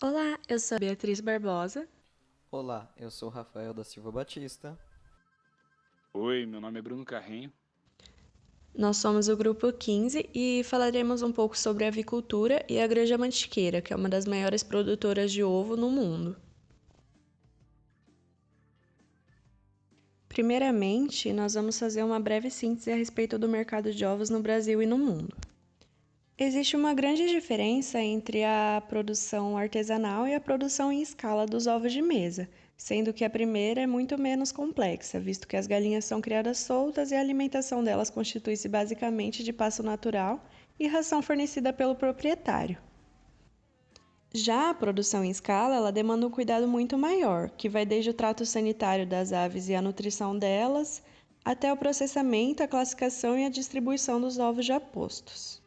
Olá, eu sou a Beatriz Barbosa. Olá, eu sou Rafael da Silva Batista. Oi, meu nome é Bruno Carrenho. Nós somos o grupo 15 e falaremos um pouco sobre a avicultura e a Granja Mantiqueira, que é uma das maiores produtoras de ovo no mundo. Primeiramente, nós vamos fazer uma breve síntese a respeito do mercado de ovos no Brasil e no mundo. Existe uma grande diferença entre a produção artesanal e a produção em escala dos ovos de mesa, sendo que a primeira é muito menos complexa, visto que as galinhas são criadas soltas e a alimentação delas constitui-se basicamente de pasto natural e ração fornecida pelo proprietário. Já a produção em escala, ela demanda um cuidado muito maior, que vai desde o trato sanitário das aves e a nutrição delas, até o processamento, a classificação e a distribuição dos ovos já postos.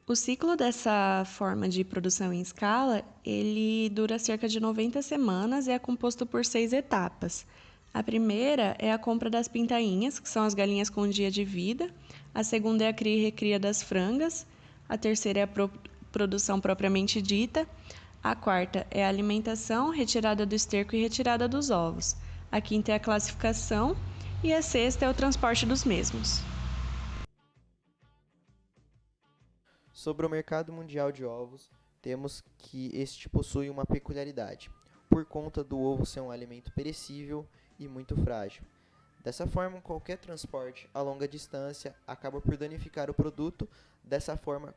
O ciclo dessa forma de produção em escala, ele dura cerca de 90 semanas e é composto por 6 etapas. A primeira é a compra das pintainhas, que são as galinhas com um dia de vida. A segunda é a cria e recria das frangas. A terceira é a produção propriamente dita. A quarta é a alimentação, retirada do esterco e retirada dos ovos. A quinta é a classificação e a sexta é o transporte dos mesmos. Sobre o mercado mundial de ovos, temos que este possui uma peculiaridade, por conta do ovo ser um alimento perecível e muito frágil. Dessa forma, qualquer transporte a longa distância acaba por danificar o produto, dessa forma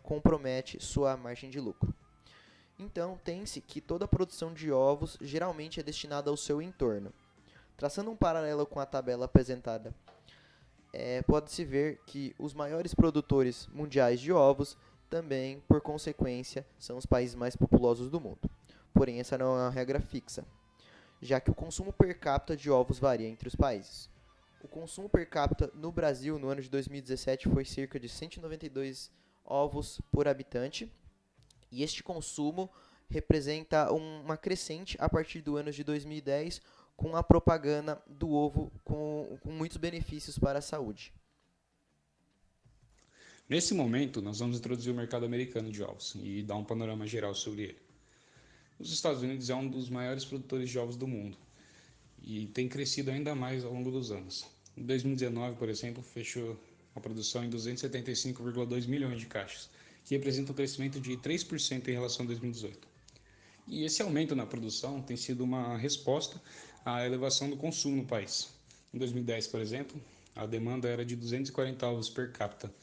compromete sua margem de lucro. Então, tem-se que toda a produção de ovos geralmente é destinada ao seu entorno. Traçando um paralelo com a tabela apresentada, pode-se ver que os maiores produtores mundiais de ovos também, por consequência, são os países mais populosos do mundo. Porém, essa não é uma regra fixa, já que o consumo per capita de ovos varia entre os países. O consumo per capita no Brasil no ano de 2017 foi cerca de 192 ovos por habitante, e este consumo representa uma crescente a partir do ano de 2010, com a propaganda do ovo com muitos benefícios para a saúde. Nesse momento, nós vamos introduzir o mercado americano de ovos e dar um panorama geral sobre ele. Os Estados Unidos é um dos maiores produtores de ovos do mundo e tem crescido ainda mais ao longo dos anos. Em 2019, por exemplo, fechou a produção em 275,2 milhões de caixas, que representa um crescimento de 3% em relação a 2018. E esse aumento na produção tem sido uma resposta à elevação do consumo no país. Em 2010, por exemplo, a demanda era de 240 ovos per capita,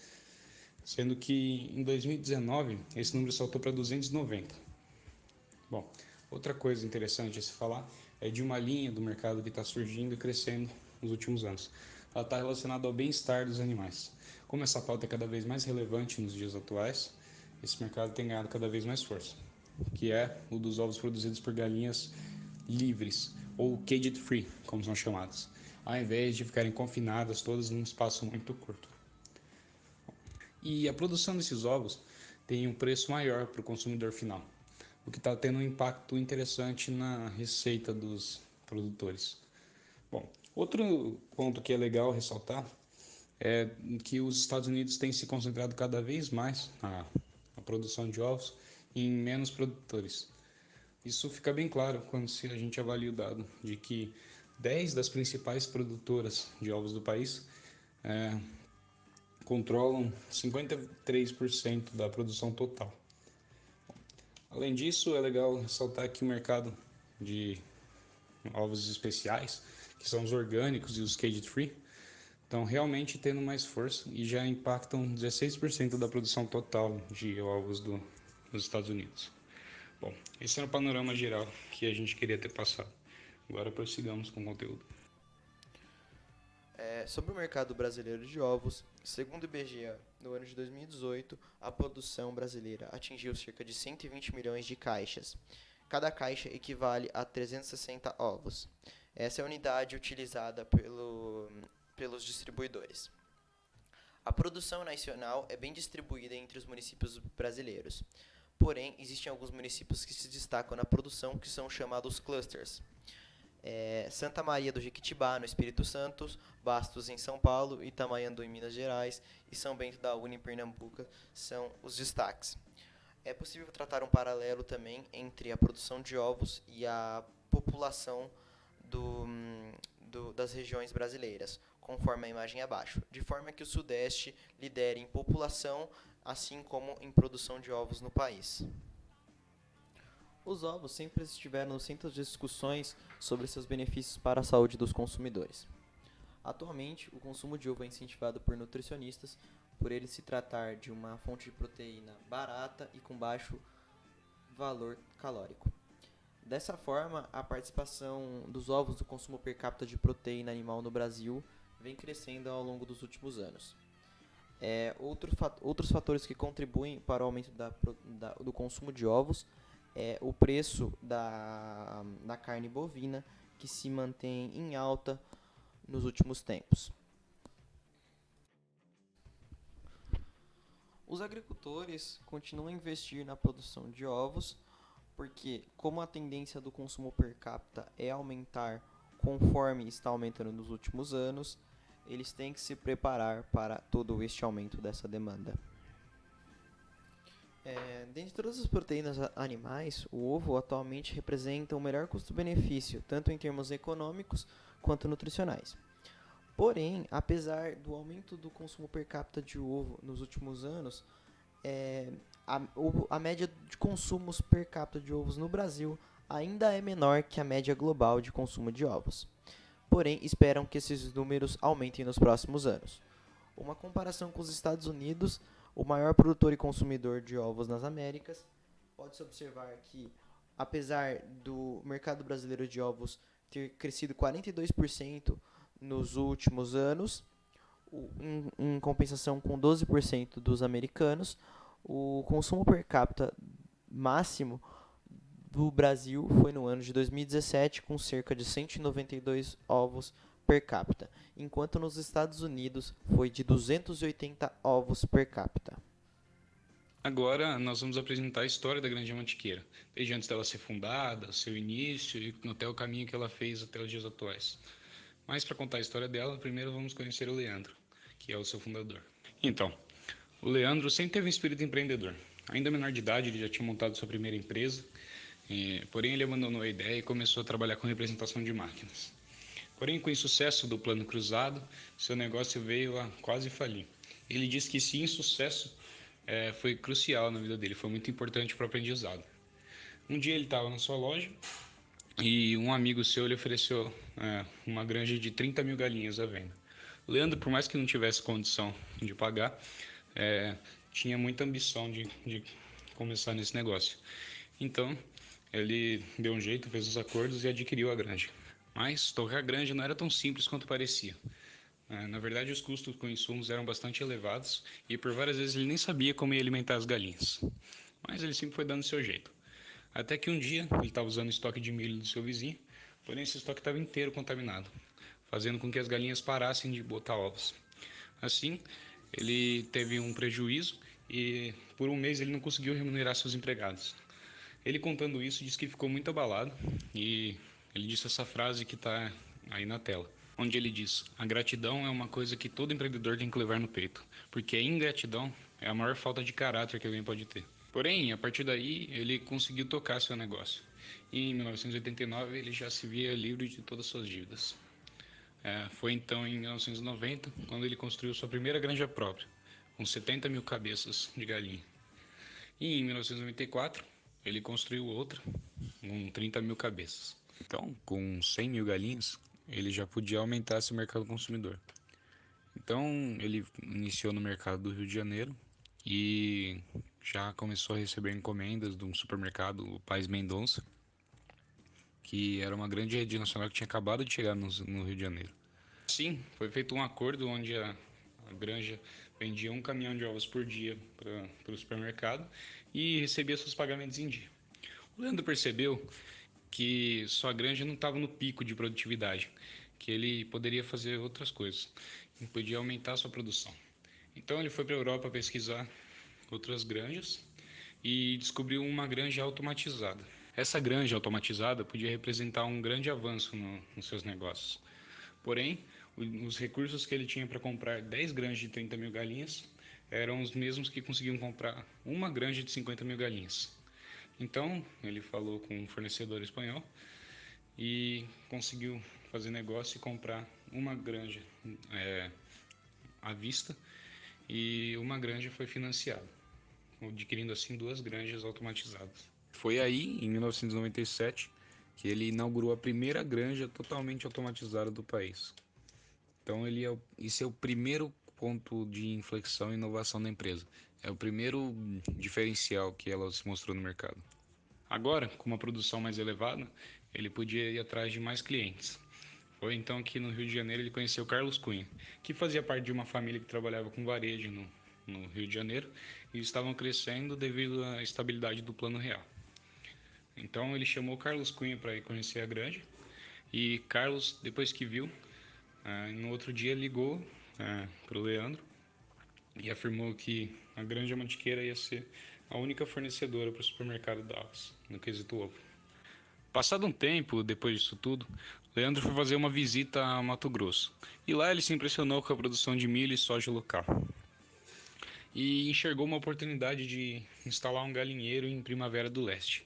sendo que em 2019 esse número saltou para 290. Bom, outra coisa interessante a se falar é de uma linha do mercado que está surgindo e crescendo nos últimos anos. Ela está relacionada ao bem-estar dos animais. Como essa pauta é cada vez mais relevante nos dias atuais, esse mercado tem ganhado cada vez mais força, que é o dos ovos produzidos por galinhas livres, ou caged free, como são chamadas, ao invés de ficarem confinadas todas num espaço muito curto. E a produção desses ovos tem um preço maior para o consumidor final, o que está tendo um impacto interessante na receita dos produtores. Bom, outro ponto que é legal ressaltar é que os Estados Unidos têm se concentrado cada vez mais na produção de ovos em menos produtores. Isso fica bem claro quando a gente avalia o dado de que 10 das principais produtoras de ovos do país é, controlam 53% da produção total. Além disso, é legal ressaltar que o mercado de ovos especiais, que são os orgânicos e os cage free, estão realmente tendo mais força e já impactam 16% da produção total de ovos dos Estados Unidos. Bom, esse é o panorama geral que a gente queria ter passado. Agora prossigamos com o conteúdo. Sobre o mercado brasileiro de ovos, segundo o IBGE, no ano de 2018, a produção brasileira atingiu cerca de 120 milhões de caixas. Cada caixa equivale a 360 ovos. Essa é a unidade utilizada pelos distribuidores. A produção nacional é bem distribuída entre os municípios brasileiros. Porém, existem alguns municípios que se destacam na produção, que são chamados clusters. Santa Maria do Jequitibá, no Espírito Santo, Bastos, em São Paulo, Itamaiandu, em Minas Gerais e São Bento da Una, em Pernambuco, são os destaques. É possível tratar um paralelo também entre a produção de ovos e a população das regiões brasileiras, conforme a imagem abaixo, de forma que o Sudeste lidere em população, assim como em produção de ovos no país. Os ovos sempre estiveram no centro das discussões sobre seus benefícios para a saúde dos consumidores. Atualmente, o consumo de ovo é incentivado por nutricionistas por ele se tratar de uma fonte de proteína barata e com baixo valor calórico. Dessa forma, a participação dos ovos no consumo per capita de proteína animal no Brasil vem crescendo ao longo dos últimos anos. Outros fatores que contribuem para o aumento do consumo de ovos é o preço da carne bovina, que se mantém em alta nos últimos tempos. Os agricultores continuam a investir na produção de ovos, porque como a tendência do consumo per capita é aumentar conforme está aumentando nos últimos anos, eles têm que se preparar para todo este aumento dessa demanda. Dentre todas as proteínas animais, o ovo atualmente representa o melhor custo-benefício, tanto em termos econômicos quanto nutricionais. Porém, apesar do aumento do consumo per capita de ovo nos últimos anos, a média de consumos per capita de ovos no Brasil ainda é menor que a média global de consumo de ovos. Porém, esperam que esses números aumentem nos próximos anos. Uma comparação com os Estados Unidos, o maior produtor e consumidor de ovos nas Américas, pode-se observar que, apesar do mercado brasileiro de ovos ter crescido 42% nos últimos anos, em compensação com 12% dos americanos, o consumo per capita máximo do Brasil foi no ano de 2017, com cerca de 192 ovos per capita, enquanto nos Estados Unidos foi de 280 ovos per capita. Agora nós vamos apresentar a história da Granja Mantiqueira, desde antes dela ser fundada, seu início e até o caminho que ela fez até os dias atuais. Mas para contar a história dela, primeiro vamos conhecer o Leandro, que é o seu fundador. Então, o Leandro sempre teve um espírito empreendedor. Ainda menor de idade, ele já tinha montado sua primeira empresa, porém ele abandonou a ideia e começou a trabalhar com representação de máquinas. Porém, com o insucesso do plano cruzado, seu negócio veio a quase falir. Ele disse que esse insucesso foi crucial na vida dele, foi muito importante para o aprendizado. Um dia ele estava na sua loja e um amigo seu lhe ofereceu uma granja de 30 mil galinhas à venda. O Leandro, por mais que não tivesse condição de pagar, tinha muita ambição de começar nesse negócio. Então, ele deu um jeito, fez os acordos e adquiriu a granja. Mas tocar a granja não era tão simples quanto parecia. Na verdade, os custos com insumos eram bastante elevados e por várias vezes ele nem sabia como ia alimentar as galinhas. Mas ele sempre foi dando o seu jeito. Até que um dia ele estava usando o estoque de milho do seu vizinho, porém esse estoque estava inteiro contaminado, fazendo com que as galinhas parassem de botar ovos. Assim, ele teve um prejuízo e por um mês ele não conseguiu remunerar seus empregados. Ele contando isso disse que ficou muito abalado e ele disse essa frase que está aí na tela, onde ele diz: a gratidão é uma coisa que todo empreendedor tem que levar no peito, porque a ingratidão é a maior falta de caráter que alguém pode ter. Porém, a partir daí, ele conseguiu tocar seu negócio. E em 1989, ele já se via livre de todas as suas dívidas. Foi então em 1990, quando ele construiu sua primeira granja própria, com 70 mil cabeças de galinha. E em 1994, ele construiu outra, com 30 mil cabeças. Então, com 100 mil galinhas, ele já podia aumentar seu mercado consumidor. Então, ele iniciou no mercado do Rio de Janeiro e já começou a receber encomendas de um supermercado, o Pais Mendonça, que era uma grande rede nacional que tinha acabado de chegar no Rio de Janeiro. Sim, foi feito um acordo onde a granja vendia um caminhão de ovos por dia para o supermercado e recebia seus pagamentos em dia. O Leandro percebeu que sua granja não estava no pico de produtividade, que ele poderia fazer outras coisas, ele podia aumentar sua produção. Então ele foi para a Europa pesquisar outras granjas e descobriu uma granja automatizada. Essa granja automatizada podia representar um grande avanço nos seus negócios. Porém, os recursos que ele tinha para comprar 10 granjas de 30 mil galinhas eram os mesmos que conseguiam comprar uma granja de 50 mil galinhas. Então, ele falou com um fornecedor espanhol e conseguiu fazer negócio e comprar uma granja à vista, e uma granja foi financiada, adquirindo assim duas granjas automatizadas. Foi aí, em 1997, que ele inaugurou a primeira granja totalmente automatizada do país. Então esse é o primeiro ponto de inflexão e inovação da empresa. É o primeiro diferencial que ela se mostrou no mercado. Agora, com uma produção mais elevada, ele podia ir atrás de mais clientes. Foi então que no Rio de Janeiro ele conheceu Carlos Cunha, que fazia parte de uma família que trabalhava com varejo no Rio de Janeiro, e estavam crescendo devido à estabilidade do Plano Real. Então ele chamou Carlos Cunha para ir conhecer a granja, e Carlos, depois que viu, no outro dia ligou para o Leandro e afirmou que a Granja Mantiqueira ia ser a única fornecedora para o supermercado Dallas, no quesito ovo. Passado um tempo, depois disso tudo, Leandro foi fazer uma visita a Mato Grosso, e lá ele se impressionou com a produção de milho e soja local, e enxergou uma oportunidade de instalar um galinheiro em Primavera do Leste.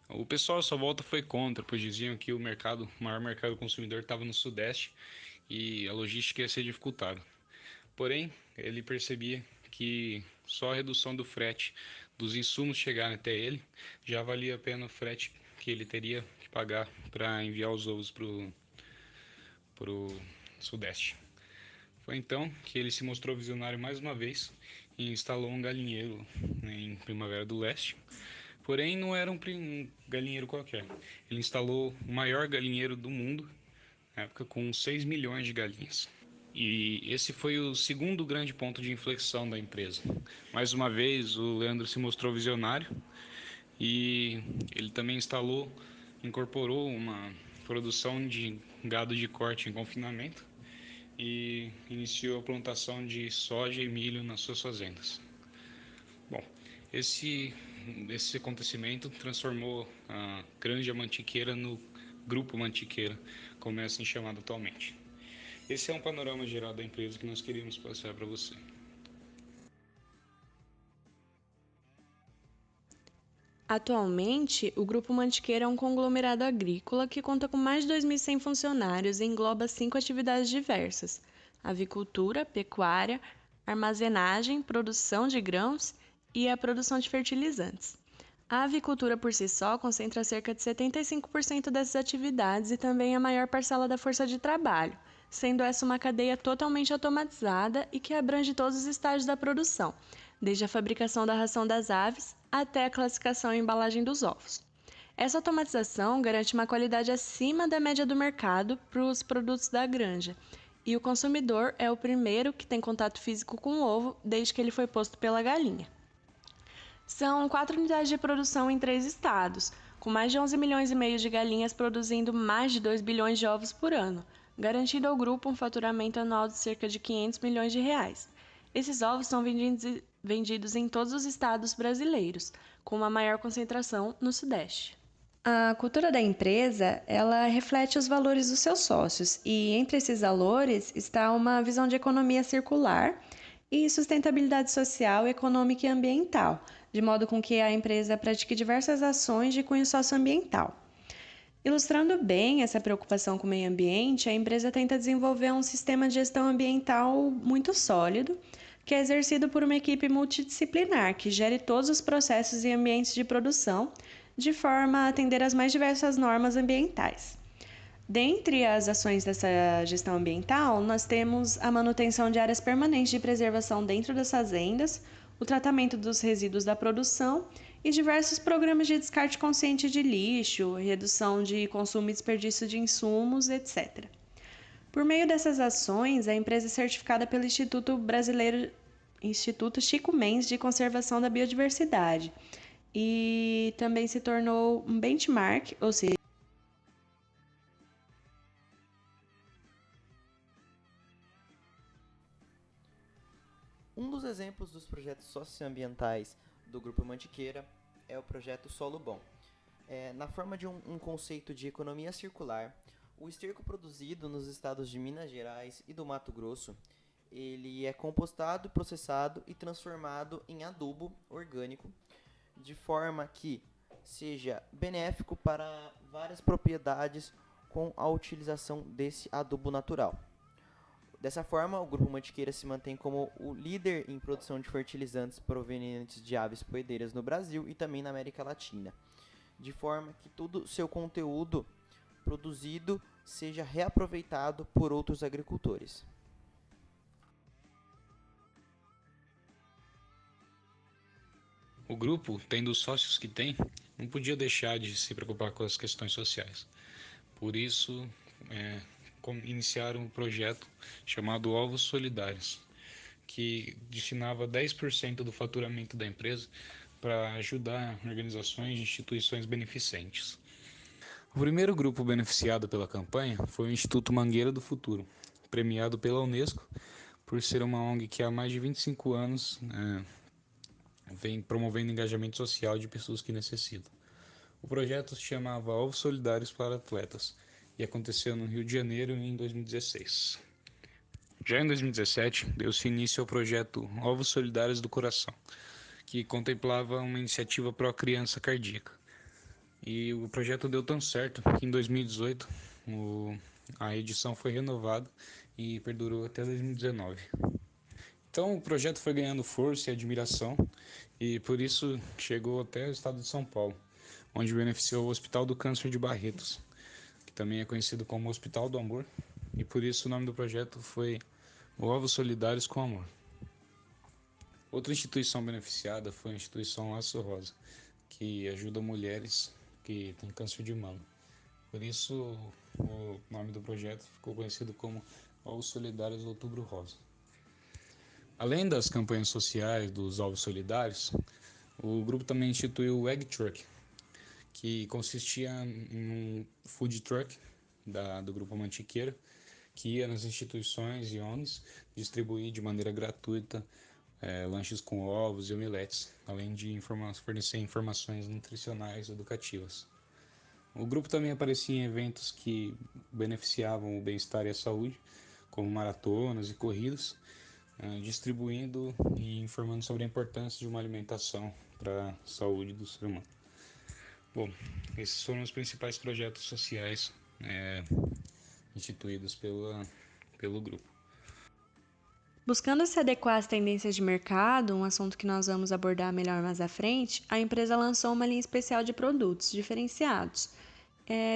O pessoal à sua volta foi contra, pois diziam que o maior mercado consumidor estava no Sudeste e a logística ia ser dificultada. Porém, ele percebia que só a redução do frete dos insumos chegarem até ele já valia a pena o frete que ele teria que pagar para enviar os ovos para o Sudeste. Foi então que ele se mostrou visionário mais uma vez e instalou um galinheiro, né, em Primavera do Leste. Porém, não era um galinheiro qualquer. Ele instalou o maior galinheiro do mundo, na época com 6 milhões de galinhas. E esse foi o segundo grande ponto de inflexão da empresa. Mais uma vez, o Leandro se mostrou visionário e ele também incorporou uma produção de gado de corte em confinamento e iniciou a plantação de soja e milho nas suas fazendas. Bom, esse, esse acontecimento transformou a Granja Mantiqueira no Grupo Mantiqueira, como é assim chamado atualmente. Esse é um panorama geral da empresa que nós queríamos passar para você. Atualmente, o Grupo Mantiqueira é um conglomerado agrícola que conta com mais de 2.100 funcionários e engloba 5 atividades diversas: avicultura, pecuária, armazenagem, produção de grãos e a produção de fertilizantes. A avicultura por si só concentra cerca de 75% dessas atividades e também a maior parcela da força de trabalho, sendo essa uma cadeia totalmente automatizada e que abrange todos os estágios da produção, desde a fabricação da ração das aves até a classificação e embalagem dos ovos. Essa automatização garante uma qualidade acima da média do mercado para os produtos da granja, e o consumidor é o primeiro que tem contato físico com o ovo desde que ele foi posto pela galinha. São 4 unidades de produção em 3 estados, com mais de 11 milhões e meio de galinhas produzindo mais de 2 bilhões de ovos por ano, garantindo ao grupo um faturamento anual de cerca de 500 milhões de reais. Esses ovos são vendidos em todos os estados brasileiros, com uma maior concentração no Sudeste. A cultura da empresa, ela reflete os valores dos seus sócios, e entre esses valores está uma visão de economia circular e sustentabilidade social, econômica e ambiental, de modo com que a empresa pratique diversas ações de cunho socioambiental. Ilustrando bem essa preocupação com o meio ambiente, a empresa tenta desenvolver um sistema de gestão ambiental muito sólido, que é exercido por uma equipe multidisciplinar que gere todos os processos e ambientes de produção, de forma a atender às mais diversas normas ambientais. Dentre as ações dessa gestão ambiental, nós temos a manutenção de áreas permanentes de preservação dentro das fazendas, o tratamento dos resíduos da produção e diversos programas de descarte consciente de lixo, redução de consumo e desperdício de insumos, etc. Por meio dessas ações, a empresa é certificada pelo Instituto Chico Mendes de Conservação da Biodiversidade e também se tornou um benchmark, ou seja, Um dos exemplos dos projetos socioambientais do Grupo Mantiqueira é o projeto Solo Bom. Na forma de um conceito de economia circular, o esterco produzido nos estados de Minas Gerais e do Mato Grosso, Ele é compostado, processado e transformado em adubo orgânico, de forma que seja benéfico para várias propriedades com a utilização desse adubo natural. Dessa forma, o Grupo Mantiqueira se mantém como o líder em produção de fertilizantes provenientes de aves poedeiras no Brasil e também na América Latina, de forma que todo o seu conteúdo produzido seja reaproveitado por outros agricultores. O grupo, tendo os sócios que tem, não podia deixar de se preocupar com as questões sociais. Por isso, iniciaram um projeto chamado Ovos Solidários, que destinava 10% do faturamento da empresa para ajudar organizações e instituições beneficentes. O primeiro grupo beneficiado pela campanha foi o Instituto Mangueira do Futuro, premiado pela Unesco por ser uma ONG que há mais de 25 anos vem promovendo engajamento social de pessoas que necessitam. O projeto se chamava Ovos Solidários para Atletas e aconteceu no Rio de Janeiro em 2016. Já em 2017, deu-se início ao projeto Ovos Solidários do Coração, que contemplava uma iniciativa pró-criança cardíaca. E o projeto deu tão certo que em 2018 a edição foi renovada e perdurou até 2019. Então o projeto foi ganhando força e admiração e por isso chegou até o estado de São Paulo, onde beneficiou o Hospital do Câncer de Barretos, que também é conhecido como Hospital do Amor, e por isso o nome do projeto foi Ovos Solidários com Amor. Outra instituição beneficiada foi a instituição Laço Rosa, que ajuda mulheres que têm câncer de mama. Por isso o nome do projeto ficou conhecido como Ovos Solidários Outubro Rosa. Além das campanhas sociais dos Ovos Solidários, o grupo também instituiu o Egg Truck, que consistia em um food truck do Grupo Mantiqueira, que ia nas instituições e ONGs distribuir de maneira gratuita lanches com ovos e omeletes, além de fornecer informações nutricionais e educativas. O grupo também aparecia em eventos que beneficiavam o bem-estar e a saúde, como maratonas e corridas, distribuindo e informando sobre a importância de uma alimentação para a saúde do ser humano. Bom, esses foram os principais projetos sociais instituídos pelo grupo. Buscando se adequar às tendências de mercado, um assunto que nós vamos abordar melhor mais à frente, a empresa lançou uma linha especial de produtos diferenciados,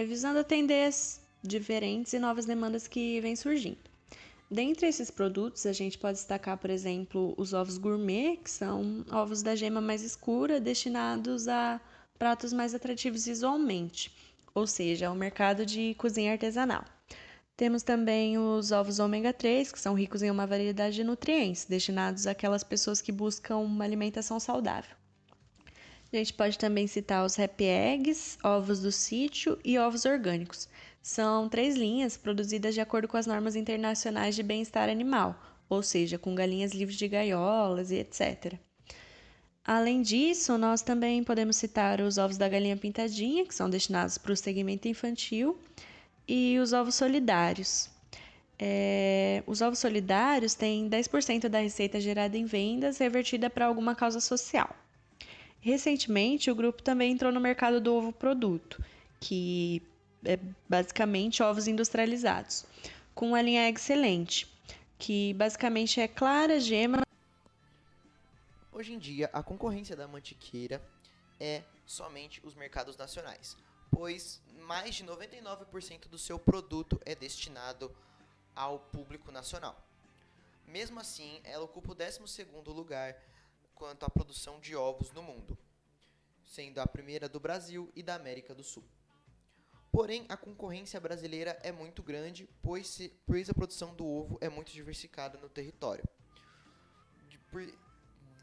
visando atender as diferentes e novas demandas que vêm surgindo. Dentre esses produtos, a gente pode destacar, por exemplo, os ovos gourmet, que são ovos da gema mais escura, destinados a pratos mais atrativos visualmente, ou seja, ao mercado de cozinha artesanal. Temos também os ovos ômega 3, que são ricos em uma variedade de nutrientes, destinados àquelas pessoas que buscam uma alimentação saudável. A gente pode também citar os happy eggs, ovos do sítio e ovos orgânicos. São 3 linhas produzidas de acordo com as normas internacionais de bem-estar animal, ou seja, com galinhas livres de gaiolas e etc. Além disso, nós também podemos citar os ovos da galinha pintadinha, que são destinados para o segmento infantil, e os ovos solidários. Os ovos solidários têm 10% da receita gerada em vendas revertida para alguma causa social. Recentemente, o grupo também entrou no mercado do ovo produto, que é basicamente ovos industrializados, com uma linha excelente, que basicamente é clara, gema. Hoje em dia, a concorrência da Mantiqueira é somente os mercados nacionais, pois mais de 99% do seu produto é destinado ao público nacional. Mesmo assim, ela ocupa o 12º lugar quanto à produção de ovos no mundo, sendo a primeira do Brasil e da América do Sul. Porém, a concorrência brasileira é muito grande, pois a produção do ovo é muito diversificada no território.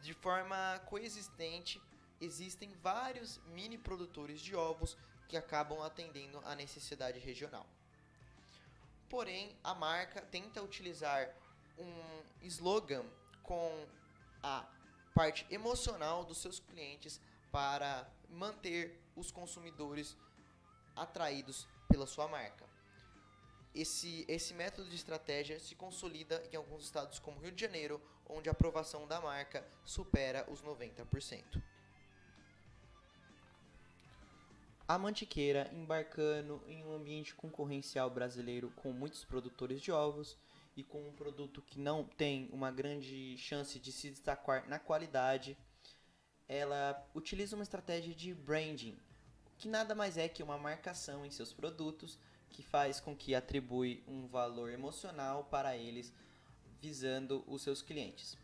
De forma coexistente, existem vários mini produtores de ovos que acabam atendendo à necessidade regional. Porém, a marca tenta utilizar um slogan com a parte emocional dos seus clientes para manter os consumidores atraídos pela sua marca. Esse método de estratégia se consolida em alguns estados como Rio de Janeiro, onde a aprovação da marca supera os 90%. A Mantiqueira, embarcando em um ambiente concorrencial brasileiro com muitos produtores de ovos e com um produto que não tem uma grande chance de se destacar na qualidade, ela utiliza uma estratégia de branding, que nada mais é que uma marcação em seus produtos, que faz com que atribui um valor emocional para eles, visando os seus clientes.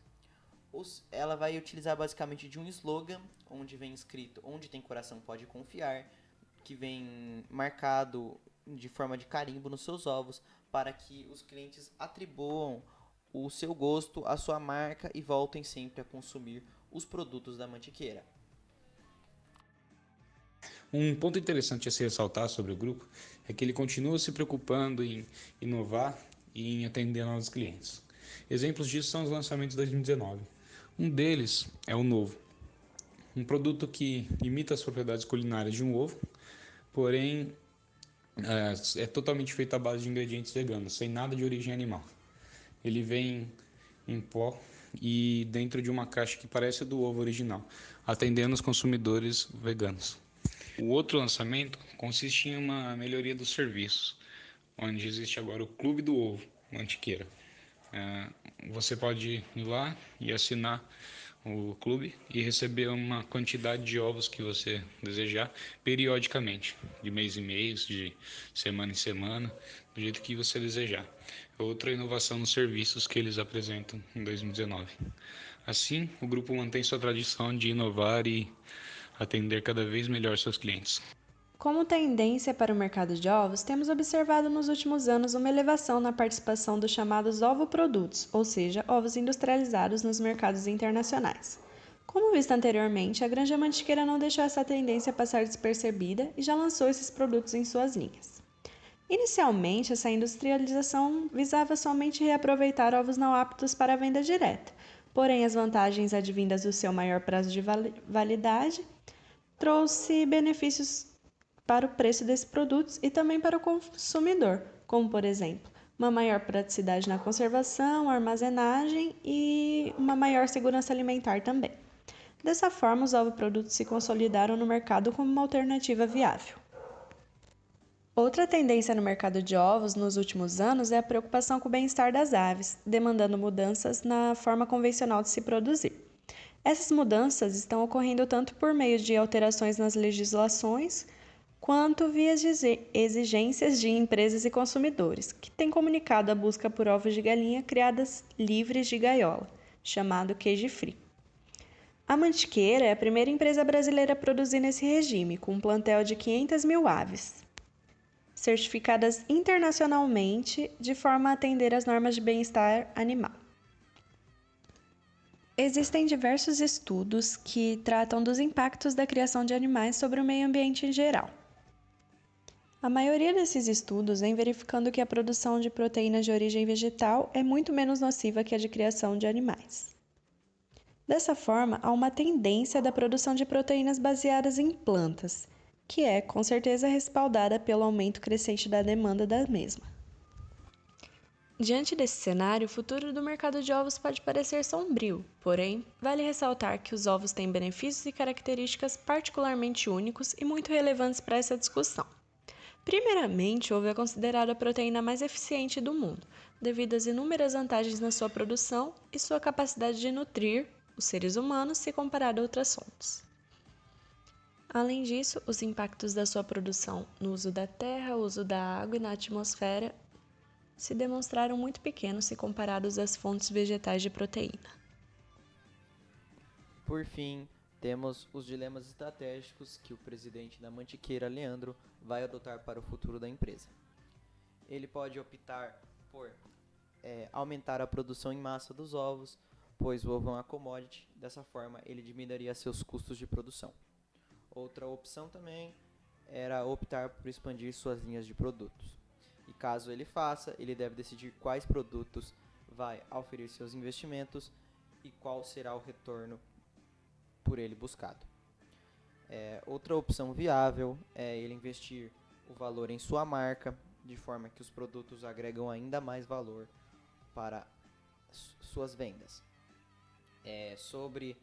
Ela vai utilizar basicamente de um slogan, onde vem escrito "Onde tem coração pode confiar", que vem marcado de forma de carimbo nos seus ovos, para que os clientes atribuam o seu gosto à sua marca e voltem sempre a consumir os produtos da Mantiqueira. Um ponto interessante a se ressaltar sobre o grupo é que ele continua se preocupando em inovar e em atender novos clientes. Exemplos disso são os lançamentos de 2019. Um deles é o Novo, um produto que imita as propriedades culinárias de um ovo, porém é totalmente feito à base de ingredientes veganos, sem nada de origem animal. Ele vem em pó e dentro de uma caixa que parece a do ovo original, atendendo os consumidores veganos. O outro lançamento consiste em uma melhoria dos serviços, onde existe agora o Clube do Ovo, Mantiqueira. Você pode ir lá e assinar o clube e receber uma quantidade de ovos que você desejar periodicamente, de mês em mês, de semana em semana, do jeito que você desejar. Outra inovação nos serviços que eles apresentam em 2019. Assim, o grupo mantém sua tradição de inovar e atender cada vez melhor seus clientes. Como tendência para o mercado de ovos, temos observado nos últimos anos uma elevação na participação dos chamados ovoprodutos, ou seja, ovos industrializados nos mercados internacionais. Como visto anteriormente, a Granja Mantiqueira não deixou essa tendência passar despercebida e já lançou esses produtos em suas linhas. Inicialmente, essa industrialização visava somente reaproveitar ovos não aptos para a venda direta, porém as vantagens advindas do seu maior prazo de validade trouxe benefícios para o preço desses produtos e também para o consumidor, como por exemplo, uma maior praticidade na conservação, armazenagem e uma maior segurança alimentar também. Dessa forma, os ovoprodutos se consolidaram no mercado como uma alternativa viável. Outra tendência no mercado de ovos nos últimos anos é a preocupação com o bem-estar das aves, demandando mudanças na forma convencional de se produzir. Essas mudanças estão ocorrendo tanto por meio de alterações nas legislações, quanto via exigências de empresas e consumidores, que têm comunicado a busca por ovos de galinha criadas livres de gaiola, chamado cage-free. A Mantiqueira é a primeira empresa brasileira a produzir nesse regime, com um plantel de 500 mil aves, certificadas internacionalmente de forma a atender às normas de bem-estar animal. Existem diversos estudos que tratam dos impactos da criação de animais sobre o meio ambiente em geral. A maioria desses estudos vem verificando que a produção de proteínas de origem vegetal é muito menos nociva que a de criação de animais. Dessa forma, há uma tendência da produção de proteínas baseadas em plantas, que é, com certeza, respaldada pelo aumento crescente da demanda da mesma. Diante desse cenário, o futuro do mercado de ovos pode parecer sombrio, porém, vale ressaltar que os ovos têm benefícios e características particularmente únicos e muito relevantes para essa discussão. Primeiramente, o ovo é considerado a proteína mais eficiente do mundo, devido às inúmeras vantagens na sua produção e sua capacidade de nutrir os seres humanos se comparado a outras fontes. Além disso, os impactos da sua produção no uso da terra, uso da água e na atmosfera se demonstraram muito pequenos se comparados às fontes vegetais de proteína. Por fim, temos os dilemas estratégicos que o presidente da Mantiqueira, Leandro, vai adotar para o futuro da empresa. Ele pode optar por aumentar a produção em massa dos ovos, pois o ovo é uma commodity, dessa forma ele diminuiria seus custos de produção. Outra opção também era optar por expandir suas linhas de produtos. E caso ele faça, ele deve decidir quais produtos vai oferir seus investimentos e qual será o retorno por ele buscado. Outra opção viável é ele investir o valor em sua marca, de forma que os produtos agregam ainda mais valor para suas vendas. Sobre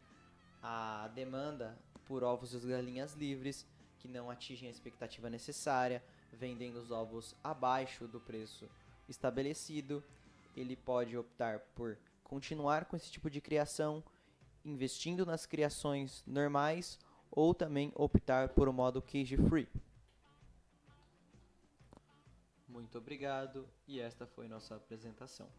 a demanda por ovos e galinhas livres, que não atingem a expectativa necessária, vendendo os ovos abaixo do preço estabelecido, ele pode optar por continuar com esse tipo de criação, investindo nas criações normais, ou também optar por um modo cage free. Muito obrigado, e esta foi nossa apresentação.